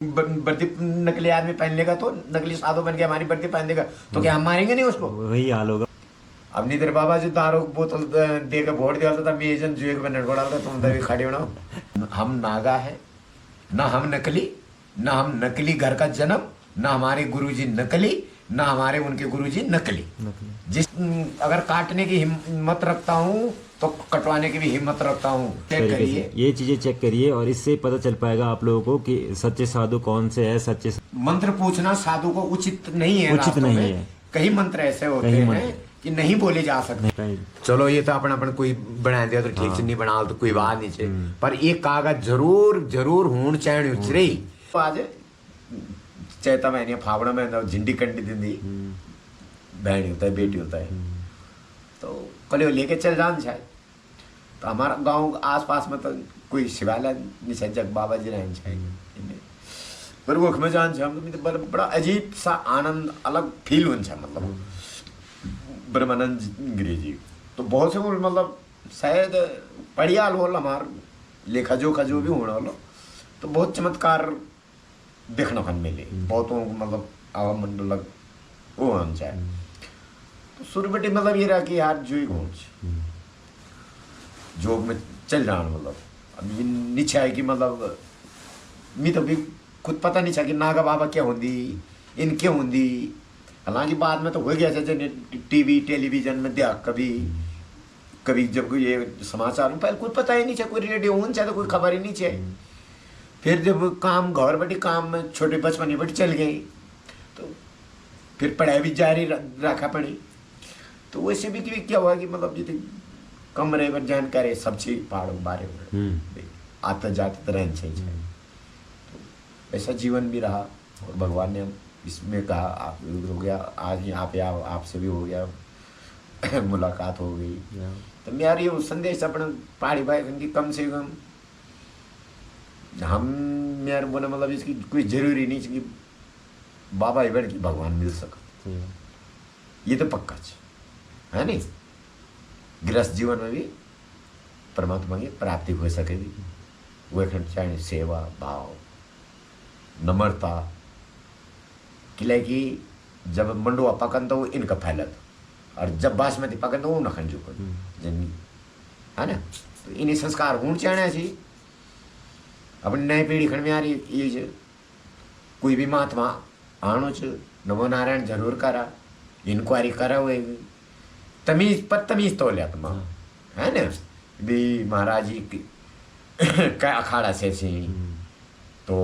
वर्दी नकली आदमी पहन लेगा तो नकली साधु बन के हमारी वर्दी पहन देगा तो क्या हम मारेंगे नहीं उसको? वही हाल होगा। अब नहीं तेरे बाबा जो दारू बोतल देकर वोट दिया था मैं एजेंट जुए के बनने पड़ा था तुम तभी खड़े होना। हम नागा है ना, हम नकली, ना हम नकली घर का जन्म, ना हमारे गुरुजी नकली, ना हमारे उनके गुरुजी नकली। जिस अगर काटने की हिम्मत रखता हूँ तो कटवाने की भी हिम्मत रखता हूँ। चेक करिए, ये चीजें चेक करिए और इससे पता चल पाएगा आप लोगों को कि सच्चे साधु कौन से है। सच्चे मंत्र पूछना साधु को उचित नहीं है, उचित नहीं है। कई मंत्र ऐसे होते हैं कि नहीं बोले जा सकते। चलो ये तो अपन कोई बना दिया तो ठीक से नहीं बना तो कोई बात नहीं चाहिए, पर एक कागज जरूर जरूर होना चाहिए उचरे ही। आज चैता महीने फावड़ा में झिंडी कंडी दी बहन होता है बेटी होता है तो कल लेके चल जान शायद। तो हमारा गांव आसपास में तो कोई शिवालय निशा जग बाबा जी रहन चाहिए पर वो में जान तो बड़ा अजीब सा आनंद अलग फील हो मतलब ब्रह्मानंद गिरी जी तो बहुत से मतलब शायद पढ़ियाल हो हमार लेखा जोखा जो भी होना हो तो बहुत चमत्कार देखना खन मिले बहुतों को मतलब आवा मंडल वो होना चाहिए। तो शुरू बेटी मतलब ये रहा कि यार जो ही घोच जोग में चल रहा मतलब अब ये नीचे है कि मतलब मी तो भी खुद पता नहीं था कि नागा बाबा क्या होंगी इन क्यों होंगी। हालांकि बाद में तो हो गया जैसे टीवी टेलीविजन में दिया कभी कभी जब ये समाचार में पहले कुछ पता ही नहीं था, कोई रेडियो होना चाहिए तो कोई खबर ही नहीं चाहिए। फिर जब काम घर बैठी काम में छोटे बचपन में बैठी चल गई तो फिर पढ़ाई भी जारी रखा पड़ी। तो वैसे भी क्या हुआ कि मतलब जितनी कम रहे पर जानकारी सब चीज पहाड़ों बारे में आते जाते तो रहना चाहिए। तो ऐसा जीवन भी रहा और भगवान ने इसमें कहा आप हो गया आज यहाँ पे आपसे भी हो गया मुलाकात हो गई। तो मेरा ये संदेश अपने पहाड़ी भाई की कम से कम हम मेरे बोले मतलब इसकी कोई जरूरी नहीं कि बाबा ही की भगवान मिल सका ये तो पक्का है नहीं। गृहस्थ जीवन में भी परमात्मा की प्राप्ति हो सकेगी वो चाहे सेवा भाव नम्रता कि जब मंडुआ पकन तो वो इनका फैलत और जब बासमती पकन तो वो नखन जो है ना। तो इन्हें संस्कार होने चाहिए अपनी नई पीढ़ी खंड में आ रही ये कोई भी महात्मा आनो च नमो नारायण जरूर करा इंक्वायरी करा हुए तमीज पर तमीज तो लिया तुम है ना भी महाराज जी का अखाड़ा से तो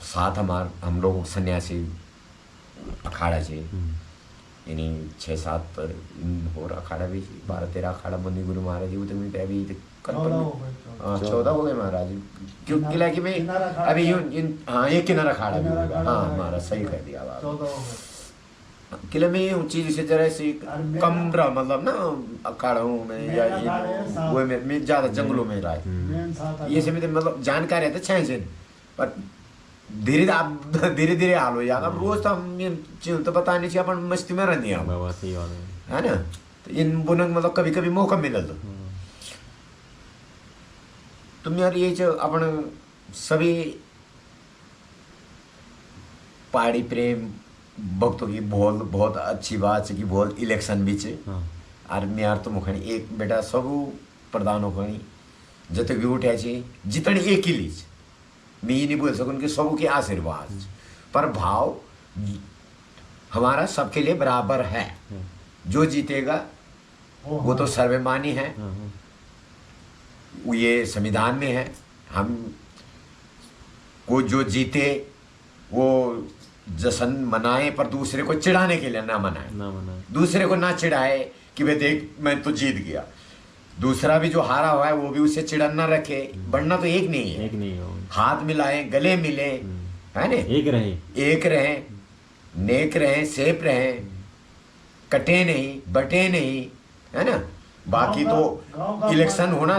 साथ हम लोग सन्यासी अखाड़ा से यानी 6-7 और अखाड़ा भी 12-13 अखाड़ा बंदी गुरु महाराज जी तो अभी 14 हो गए महाराज क्यों किला कि मैं अभी हाँ ये किनारा अखाड़ा भी होगा। हाँ महाराज सही कह दिया किले में यूँ चीज से जरा से कम रहा मतलब ना अखाड़ों में या वो में ज्यादा जंगलों में रहा ये से मतलब जानकारी है तो 6 से पर धीरे धीरे हाल हो जाएगा। अब रोज तो हम तो पता नहीं अपन मस्ती में रहनी है ना। तो इन बुनक मतलब कभी कभी मौका मिले तो तुम यार ये जो अपन सभी पहाड़ी प्रेम भक्तों की बहुत अच्छी बात है कि बहुत इलेक्शन भी चे और मैं यार तो मुखनी एक बेटा सब प्रधान होखनी जत भी उठे जितनी एक ही लीज मैं ये नहीं बोल सकूँ कि सब के आशीर्वाद पर भाव हमारा सबके लिए बराबर है। जो जीतेगा वो तो सर्वमान्य है ये संविधान में है। हम को जो जीते वो जश्न मनाए पर दूसरे को चिढ़ाने के लिए ना मनाए दूसरे को ना चिढ़ाए कि भाई देख मैं तो जीत गया। दूसरा भी जो हारा हुआ है वो भी उसे चिढ़न ना रखे। बढ़ना तो एक नहीं है हाथ मिलाए गले मिले है ना एक रहे नेक रहे सेफ रहे कटे नहीं बटे नहीं है ना। बाकी तो इलेक्शन होना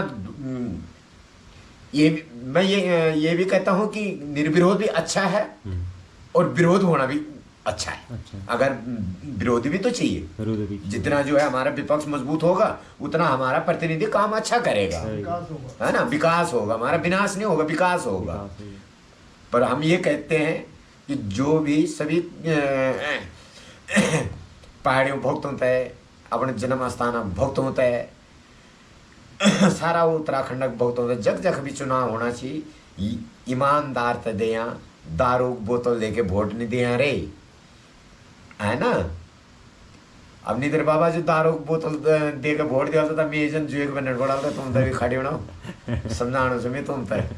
ये मैं ये भी कहता हूँ कि निर्विरोध भी अच्छा है और विरोध होना भी अच्छा है। अगर विरोधी भी तो चाहिए जितना जो है हमारा विपक्ष मजबूत होगा उतना हमारा प्रतिनिधि काम अच्छा करेगा है ना। विकास होगा हमारा विनाश नहीं होगा विकास होगा पर हम ये कहते हैं कि जो भी सभी पहाड़ियों भक्त होता है, अपने जन्म स्थान भक्त होता है, सारा उत्तराखंड भक्त होता है, जग जग भी चुनाव होना चाहिए। ईमानदार तो दिया, दारू बोतल लेके वोट नहीं दिया रे, है ना। अब निधर बाबा जो दारू बोतल दे के वोट दिया था, मैं एजेंट जो एक मिनट बड़ा था, तुम तभी खड़े होना समझाने से मैं तुम तय,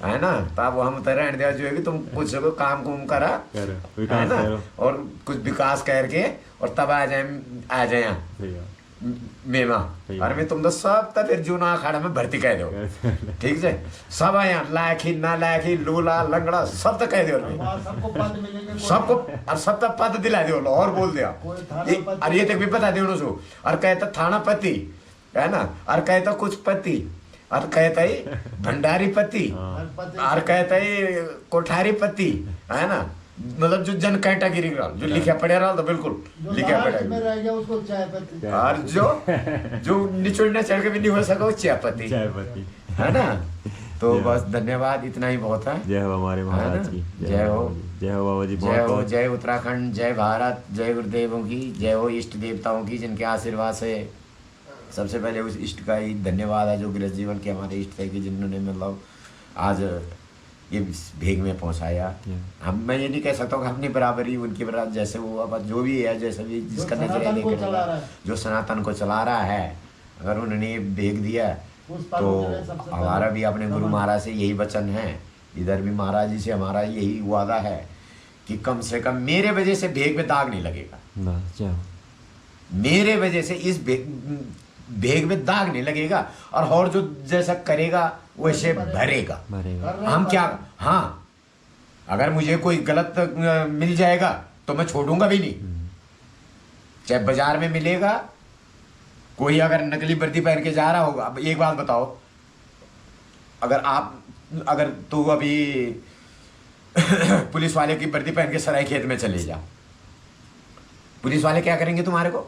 है ना। तब हम तो रहने दिया जो है कि तुम कुछ काम कुम करा, है ना, और कुछ विकास करके और तब आ जाए यहाँ मेमा। और मैं तुम तो सब तब फिर जूना अखाड़ा में भर्ती कह दो, ठीक है। सब आया लायकी ना लायकी, लूला लंगड़ा सब तो कह दो, सबको और सब तक पद दिला दो और बोल दिया। और ये तक भी बता दो उसको, और कहता थाना पति, है ना, और कहता कुछ पति, और कहता ही भंडारी पति, और कहता ही कोठारी पति, है ना। मतलब जो जन कैटेगरी का जो लिखा पढ़े रहा तो बिल्कुल लिखा पढ़े, और जो निचोड़ना चढ़ के भी नहीं हो सका वो चायपत्ती, है ना। तो बस धन्यवाद, इतना ही बहुत है। जय हो हमारे महाराज की, जय हो, जय हो बाबा जी, जय हो, जय उत्तराखंड, जय भारत, जय गुरुदेवों की, जय हो इष्ट देवताओं की जिनके आशीर्वाद से। सबसे पहले उस इष्ट का ही धन्यवाद है जो गृह जीवन के हमारे इष्ट थे कि जिन्होंने मतलब आज ये भेग में पहुंचाया। हम मैं ये नहीं कह सकता हूँ कि अपनी बराबरी उनकी बराबर, जैसे वो अब जो भी है, जैसे भी जिसका नजरिया लेकर जो सनातन को चला रहा है, अगर उन्होंने ये भेग दिया तो हमारा भी अपने गुरु महाराज से यही वचन है, इधर भी महाराज जी से हमारा यही वादा है कि कम से कम मेरे वजह से भेग में दाग नहीं लगेगा, मेरे वजह से इस भेग में दाग नहीं लगेगा, और जो जैसा करेगा वैसे भरेगा। हम क्या, हाँ, अगर मुझे कोई गलत मिल जाएगा तो मैं छोड़ूंगा भी नहीं, चाहे बाजार में मिलेगा कोई अगर नकली वर्दी पहन के जा रहा होगा। अब एक बात बताओ, अगर तू अभी पुलिस वाले की वर्दी पहन के सराय खेत में चले जा, पुलिस वाले क्या करेंगे? तुम्हारे को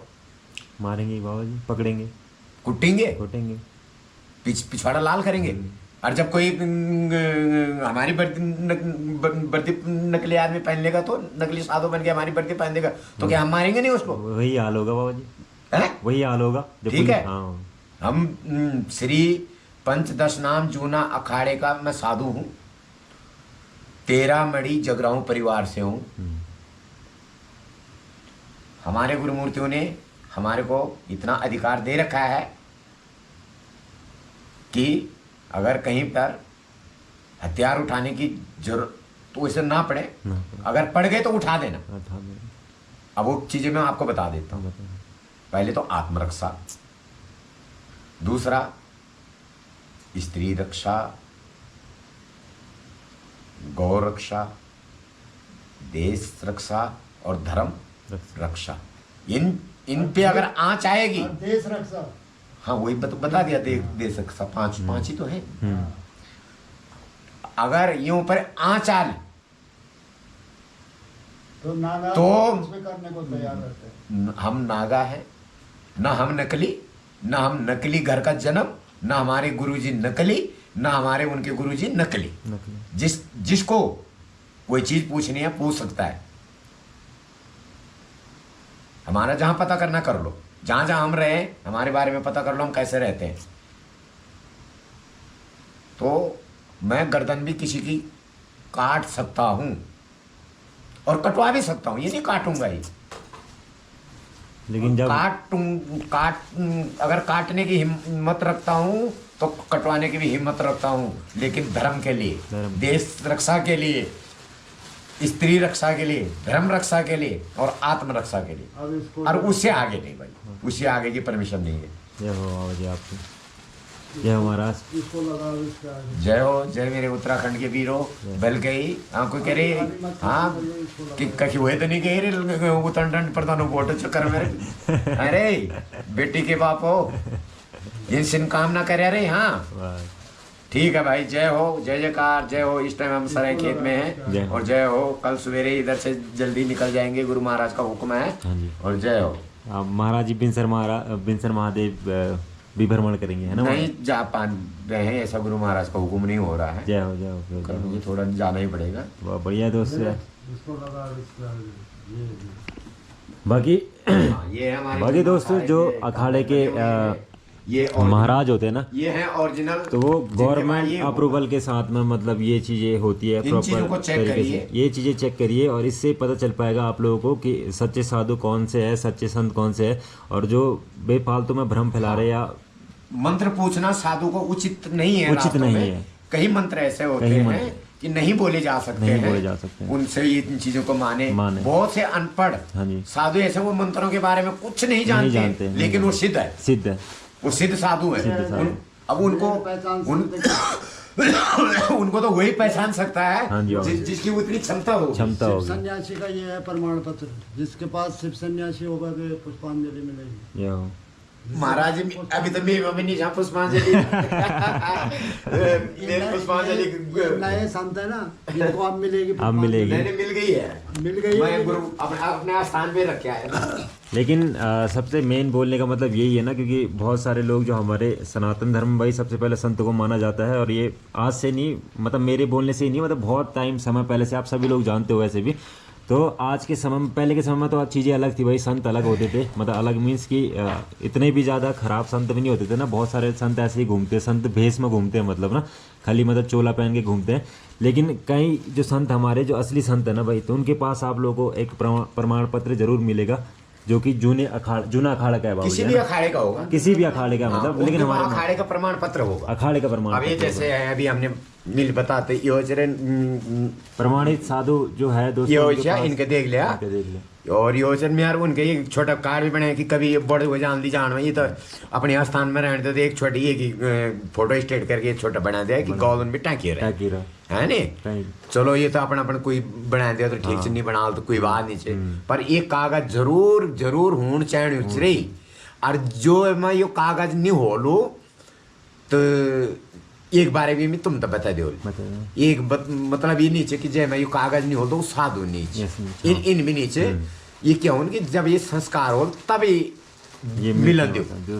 मारेंगे बाबा जी, पकड़ेंगे, कुटेंगे, पिछवाड़ा लाल करेंगे। और जब कोई हमारी वर्दी नकली आदमी पहन लेगा, तो नकली साधु बन के हमारी वर्दी पहन देगा, तो क्या हम मारेंगे नहीं उसको? वही हाल होगा बाबा जी, वही हाल होगा। ठीक है, हम श्री पंचदश नाम जूना अखाड़े का मैं साधु हूँ, 13 मणि जगराऊं परिवार से हूँ। हमारे गुरुमूर्तियों ने हमारे को इतना अधिकार दे रखा है कि अगर कहीं पर हथियार उठाने की जरूरत तो उसे ना पड़े, अगर पड़ गए तो उठा देना। अब वो चीजें मैं आपको बता देता हूँ। पहले तो आत्मरक्षा, दूसरा स्त्री रक्षा, गौ रक्षा, देश रक्षा और धर्म रक्षा। इन पे अगर आंच आएगी, देश रक्षा, हाँ वही बता दिया, देश रक्षा, पांच ही तो है। अगर यूं पर आंच आ तो नागा तो करने को तैयार रहते हैं। हम नागा है ना, हम नकली, ना हम नकली घर का जन्म, ना हमारे गुरुजी नकली, ना हमारे उनके गुरुजी नकली। जिसको कोई चीज पूछनी है पूछ सकता है, हमारा जहां पता करना कर लो, जहां जहां हम रहे हमारे बारे में पता कर लो, हम कैसे रहते हैं। तो मैं गर्दन भी किसी की काट सकता हूं और कटवा भी सकता हूं, ये नहीं काटूंगा ही, लेकिन जब अगर काटने की हिम्मत रखता हूं तो कटवाने की भी हिम्मत रखता हूं, लेकिन धर्म के लिए, देश रक्षा के लिए, स्त्री रक्षा के लिए, धर्म रक्षा के लिए और आत्म रक्षा के लिए, और उससे आगे नहीं भाई, उससे आगे की परमिशन नहीं है। जय हो बाबा जी आपको, जय हो महाराज, जय हो, जय मेरे उत्तराखंड के वीरों। बल गई हाँ, कोई कह रही हाँ कि कहीं हुए तो नहीं कह रहे उत्तराखंड प्रधान वोट चक्कर में, अरे बेटी के बाप हो, जिनसे काम ना करे रहे। हाँ ठीक है भाई, जय हो, जय जयकार, जय हो। इस टाइम हम सराय खेत में हैं और जय हो, कल सवेरे इधर से जल्दी निकल जाएंगे, गुरु महाराज का हुक्म है। और जय हो महाराज जी। बिनसर महादेव भी भ्रमण करेंगे, है ना? नहीं जा पा रहे हैं, ऐसा गुरु महाराज का हुक्म नहीं हो रहा है। जय हो, जय हो, जय हो। कल मुझे थोड़ा जाना ही पड़ेगा। वाह, बढ़िया दोस्त है। इसको लगा इसका ये बाकी हाँ, ये है हमारे बाकी दोस्तों जो ये अखाड़े के ये महाराज होते हैं ना, ये है ओरिजिनल, तो वो गवर्नमेंट ये अप्रूवल के साथ में मतलब ये चीज़ें होती है इन चीज़ों को प्रॉपर चेक तरीके करिए। से। ये चीज़ें चेक करिए और इससे पता चल पाएगा आप लोगों को कि सच्चे साधु कौन से है, सच्चे संत कौन से है, और जो बेफालतू में भ्रम फैला रहे या मंत्र पूछना साधु को उचित नहीं है। उचित रास्तों नहीं में है। कई मंत्र ऐसे होते कई हैं मंत्र कि नहीं बोले जा सकते नहीं हैं, बोले जा सकते हैं। उनसे ये इन चीजों को माने। बहुत से अनपढ़ हाँ जी। साधु ऐसे वो मंत्रों के बारे में कुछ नहीं जानते, जानते हैं, लेकिन वो सिद्ध है, सिद्ध है। वो सिद्ध साधु है। सिद्ध साधु। अब उनको पहचान उनको तो वही पहचान सकता हाँ जी, है और जिसकी उतनी क्षमता हो। क्षमता शिव होगी। सन्यासी का ये है प्रमाण पत्र, जिसके पास शिव सन्यासी होगा तो पुष्पांजलि मिलेगी। ये हो। महाराज अभी तो मेरे में नहीं जहाँ पुष्पांजलि मेरे पुष्पांजलि ये नए संत है ना, इनको अब मिलेगी अब मिलेगी। मैंने मिल गई है, मिल गई है। मैं गुरु अपने स्थान पे रखा है। लेकिन सबसे मेन बोलने का मतलब यही है ना, क्योंकि बहुत सारे लोग जो हमारे सनातन धर्म भाई सबसे पहले संत को माना जाता है, और ये आज से नहीं, मतलब मेरे बोलने से ही नहीं, मतलब बहुत टाइम समय पहले से आप सभी लोग जानते हो वैसे भी। तो आज के समय में, पहले के समय में तो चीज़ें अलग थी भाई, संत अलग होते थे, मतलब अलग मीन्स कि इतने भी ज़्यादा खराब संत भी नहीं होते थे ना। बहुत सारे संत ऐसे ही घूमते, संत भेष में घूमते हैं, मतलब ना खाली मतलब चोला पहन के घूमते हैं। लेकिन कई जो संत हमारे जो असली संत है ना भाई, तो उनके पास आप लोगों को एक प्रमाण पत्र जरूर मिलेगा, जो कि जूना अखाड़ा का है बाबू किसी जी, भी है ना? अखाड़े का होगा, किसी भी अखाड़े का मतलब, हाँ, लेकिन उनके हमारे अखाड़े का प्रमाण पत्र होगा। अखाड़े का प्रमाण अब ये पत्र जैसे है, अभी हमने मिल बताते योजन प्रमाणित साधु जो है दोस्तों, उनके योजना पास- इनके देख लिया, इनके देख लिया। और योजन में यार उनके एक छोटा कार्ड भी बनाया कि कभी बड़े हो जान ली जान में, ये तो अपने स्थान में रहने देते, एक छोटी एक फोटो स्टेट करके एक छोटा बना दिया कि गॉलन भी टाँकी रहे, टाँकी रहे। है नहीं। टाँकी। चलो ये तो अपन कोई बना दिया तो ठीक से नहीं बना तो कोई बात नहीं चाहिए, पर एक कागज जरूर जरूर होना चाहिए उचरे। और जो मैं ये कागज नहीं हो लो तो एक बारे भी मैं तुम तो बता दो, बताइए। एक मतलब ये नीचे कि जय मैं ये कागज नहीं हो तो साधु नीचे, Yes, नीचे, इन भी नीचे। ये क्या हो कि जब ये संस्कार हो तभी ये मिलन दो। जो